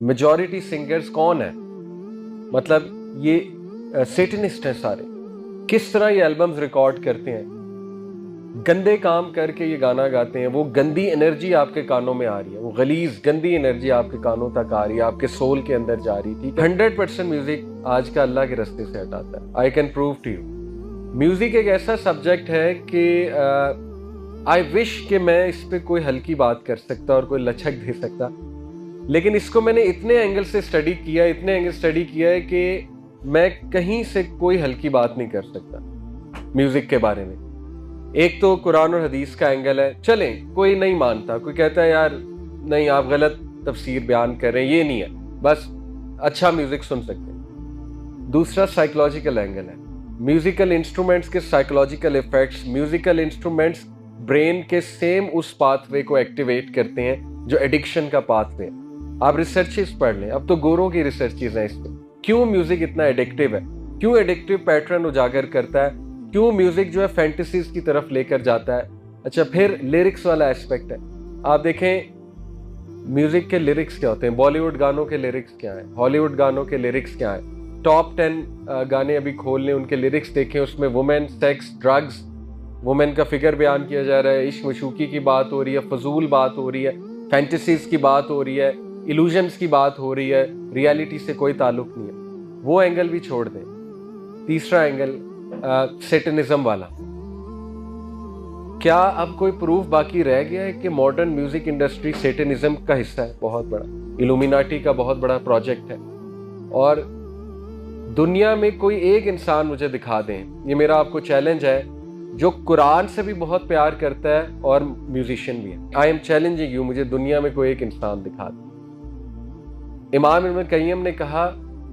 Majority singers कौन है, मतलब ये सेटनिस्ट हैं सारे। किस तरह ये एल्बम्स रिकॉर्ड करते हैं, गंदे काम करके ये गाना गाते हैं। वो गंदी एनर्जी आपके कानों में आ रही है, वो गलीज गंदी एनर्जी आपके कानों तक आ रही है, आपके सोल के अंदर जा रही थी। 100% म्यूजिक आज का अल्लाह के रास्ते से हटाता है। I can prove to you. Music एक ऐसा सब्जेक्ट है कि आई विश कि मैं इस पे कोई हल्की बात कर सकता और कोई लचक दे सकता, लेकिन इसको मैंने इतने एंगल से स्टडी किया, इतने एंगल स्टडी किया है कि मैं कहीं से कोई हल्की बात नहीं कर सकता म्यूजिक के बारे में। एक तो कुरान और हदीस का एंगल है, चलें कोई नहीं मानता, कोई कहता है यार नहीं आप गलत तफसीर बयान कर रहे हैं, ये नहीं है, बस अच्छा म्यूजिक सुन सकते हैं। दूसरा साइकोलॉजिकल एंगल है, म्यूजिकल इंस्ट्रूमेंट्स के psychological effects. Musical instruments brain के सेम उस पाथवे को एक्टिवेट करते हैं जो एडिक्शन का पाथवे है। आप रिसर्चेस पढ़ लें, अब तो गोरों की रिसर्चेस हैं इस पे, क्यों म्यूजिक इतना एडिक्टिव है, क्यों एडिक्टिव पैटर्न उजागर करता है, क्यों म्यूजिक जो है फैंटेसीज की तरफ लेकर जाता है। अच्छा, फिर लिरिक्स वाला एस्पेक्ट है। आप देखें म्यूजिक के लिरिक्स क्या होते हैं, बॉलीवुड गानों के लिरिक्स क्या है, हॉलीवुड गानों के लिरिक्स क्या है। टॉप 10 गाने अभी खोल लें, उनके लिरिक्स देखें, उसमें वुमेन, सेक्स, ड्रग्स, वुमेन का फिगर बयान किया जा रहा है, इश्क मशूकी की बात हो रही है, फजूल बात हो रही है, फैंटेसीज की बात हो रही है, इल्यूजन्स की बात हो रही है, रियलिटी से कोई ताल्लुक नहीं है। वो एंगल भी छोड़ दें। तीसरा एंगल सेटनिज्म वाला। क्या अब कोई प्रूफ बाकी रह गया है कि मॉडर्न म्यूजिक इंडस्ट्री सेटनिज्म का हिस्सा है? बहुत बड़ा, इल्यूमिनाटी का बहुत बड़ा प्रोजेक्ट है। और दुनिया में कोई एक इंसान मुझे दिखा दें, ये मेरा आपको चैलेंज है, जो कुरान से भी बहुत प्यार करता है और म्यूजिशियन भी है। आई एम चैलेंजिंग यू, मुझे दुनिया में कोई एक इंसान दिखा दे। इमाम इब्न कय्यम ने कहा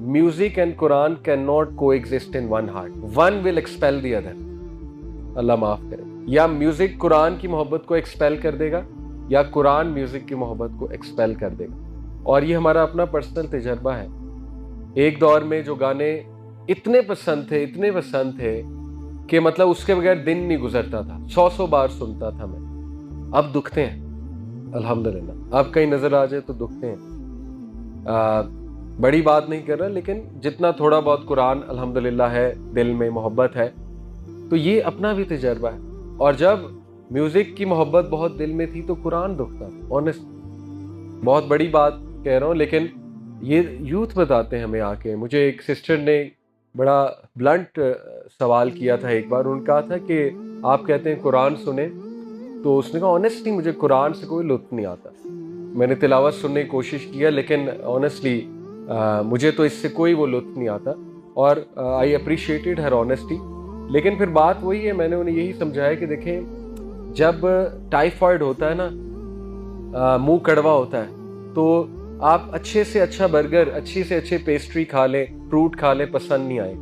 music and Quran can not coexist in one heart, one will expel the other. अल्लाह माफ करे। या म्यूजिक कुरान की मोहब्बत को एक्सपेल कर देगा, या कुरान म्यूजिक की मोहब्बत को एक्सपेल कर देगा। और ये हमारा अपना पर्सनल तजर्बा है। एक दौर में जो गाने इतने पसंद थे, इतने पसंद थे कि मतलब उसके बगैर दिन नहीं गुजरता था, 100 बार सुनता था मैं। अब दुखते हैं अल्हम्दुलिल्लाह। अब कहीं नजर आ जाए तो दुखते हैं। बड़ी बात नहीं कर रहा, लेकिन जितना थोड़ा बहुत कुरान अल्हम्दुलिल्लाह है, दिल में मोहब्बत है, तो ये अपना भी तजर्बा है। और जब म्यूजिक की मोहब्बत बहुत दिल में थी तो कुरान दुखता था। ऑनेस्ट, बहुत बड़ी बात कह रहा हूँ, लेकिन ये यूथ बताते हैं हमें आके। मुझे एक सिस्टर ने बड़ा ब्लंट सवाल किया था एक बार। उन्होंने कहा था कि आप कहते हैं कुरान सुने, तो उसने कहा ऑनेस्टली मुझे कुरान से कोई लुत्फ नहीं आता। मैंने तिलावत सुनने की कोशिश किया, लेकिन ऑनेस्टली मुझे तो इससे कोई वो लुत्फ नहीं आता। और आई अप्रिशिएटेड हर ऑनेस्टी। लेकिन फिर बात वही है, मैंने उन्हें यही समझाया कि देखें, जब टाइफाइड होता है ना, मुंह कड़वा होता है, तो आप अच्छे से अच्छा बर्गर, अच्छी से अच्छे पेस्ट्री खा लें, फ्रूट खा लें, पसंद नहीं आए।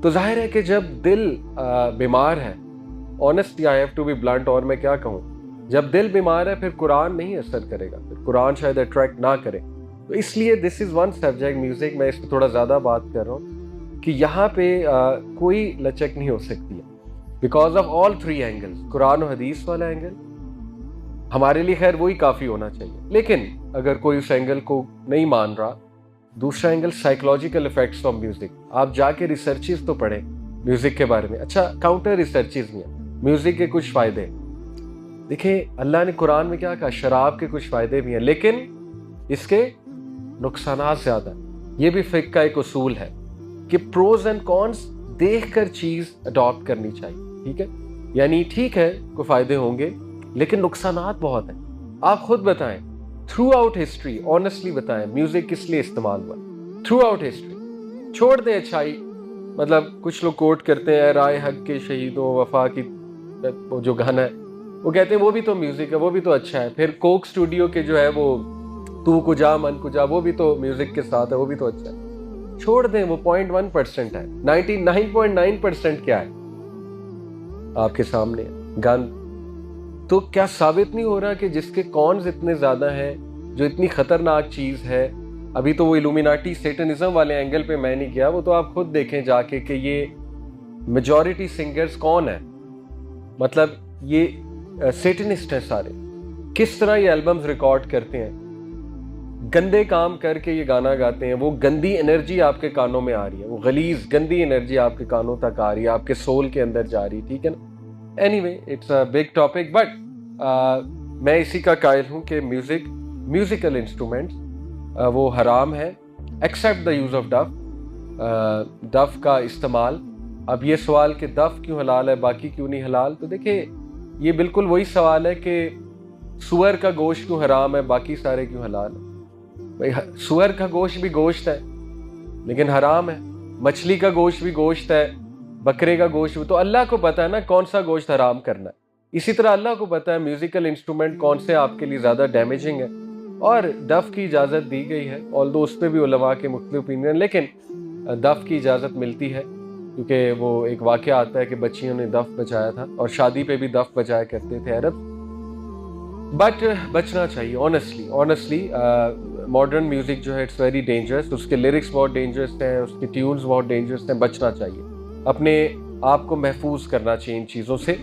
तो जाहिर है कि जब दिल बीमार है, honestly I have to be blunt, और मैं क्या कहूँ, जब दिल बीमार है फिर कुरान नहीं असर करेगा, फिर कुरान शायद अट्रैक्ट ना करे। तो इसलिए this is one subject music, मैं इस पर थोड़ा ज़्यादा बात कर रहा हूँ कि यहाँ पे कोई लचक नहीं हो सकती है, because of all 3 angles. Quran और हदीस वाला एंगल हमारे लिए खैर वही काफ़ी होना चाहिए, लेकिन अगर कोई उस एंगल को नहीं मान रहा, दूसरा angle psychological effects of music. आप जाके रिसर्चेस तो पढ़ें म्यूजिक के बारे में। अच्छा, काउंटर रिसर्चेस भी हैं म्यूजिक के कुछ फ़ायदे। देखिए, अल्लाह ने कुरान में क्या कहा, शराब के कुछ फ़ायदे भी हैं, लेकिन इसके नुकसानात ज़्यादा। ये भी फिक्र का एक उसूल है कि प्रोज एंड कॉन्स देख कर चीज़ अडॉप्ट करनी चाहिए। ठीक है, यानी ठीक है कोई फ़ायदे होंगे, लेकिन नुकसानात बहुत हैं। आप खुद बताएं, थ्रू आउट हिस्ट्री ऑनेस्टली बताएं म्यूजिक किस लिए इस्तेमाल हुआ। थ्रू आउट हिस्ट्री छोड़ दें अच्छाई, मतलब कुछ लोग कोट करते हैं राय हक के शहीदों वफा की, वो जो गाना है वो कहते हैं वो भी तो म्यूजिक है, वो भी तो अच्छा है। फिर कोक स्टूडियो के जो है वो तू कुजा मन कुजा, वो भी तो म्यूजिक के साथ है, वो भी तो अच्छा है। छोड़ दें, वो 0.1% है। 99.9% क्या है आपके सामने गन। तो क्या साबित नहीं हो रहा कि जिसके कॉन्स इतने ज्यादा हैं, जो इतनी खतरनाक चीज है। अभी तो वो इल्यूमिनाटी सेटनिज्म वाले एंगल पे मैं नहीं गया, वो तो आप खुद देखें जाके कि ये मेजॉरिटी सिंगर्स कौन है, मतलब ये सेटनिस्ट हैं सारे। किस तरह ये एल्बम्स रिकॉर्ड करते हैं, गंदे काम करके ये गाना गाते हैं, वो गंदी एनर्जी आपके कानों में आ रही है, वो गलीज गंदी एनर्जी आपके कानों तक आ रही है, आपके सोल के अंदर जा रही है, ठीक है ना। Anyway, it's a big topic, but मैं इसी का कायल हूँ कि म्यूजिकल इंस्ट्रूमेंट्स वो हराम है एक्सेप्ट द यूज़ ऑफ डफ। डफ का इस्तेमाल, अब ये सवाल कि डफ क्यों हलाल है बाकी क्यों नहीं हलाल, तो देखिए ये बिल्कुल वही सवाल है कि सुअर का गोश्त क्यों हराम है बाकी सारे क्यों हलाल है। भाई सुअर का गोश्त भी गोश्त है लेकिन हराम है, मछली का गोश्त भी गोश्त है, बकरे का गोश्त भी, तो अल्लाह को पता है ना कौन सा गोश्त हराम करना है। इसी तरह अल्लाह को पता है म्यूजिकल इंस्ट्रूमेंट कौन से आपके लिए ज़्यादा डैमेजिंग है, और डफ की इजाज़त दी गई है, ऑल्दो उस पर भी उलमा के मुख्तलिफ ओपिनियन, लेकिन दफ की इजाज़त मिलती है क्योंकि वो एक वाक़या आता है कि बच्चियों ने दफ बजाया था और शादी पे भी दफ बजाया करते थे अरब। बट बचना चाहिए ऑनेस्टली। मॉडर्न म्यूज़िक जो है इट्स वेरी डेंजरस, उसके लिरिक्स बहुत डेंजरस हैं, उसके ट्यून्स बहुत डेंजरस हैं, बचना चाहिए, अपने आप को महफूज करना चाहिए इन चीज़ों से।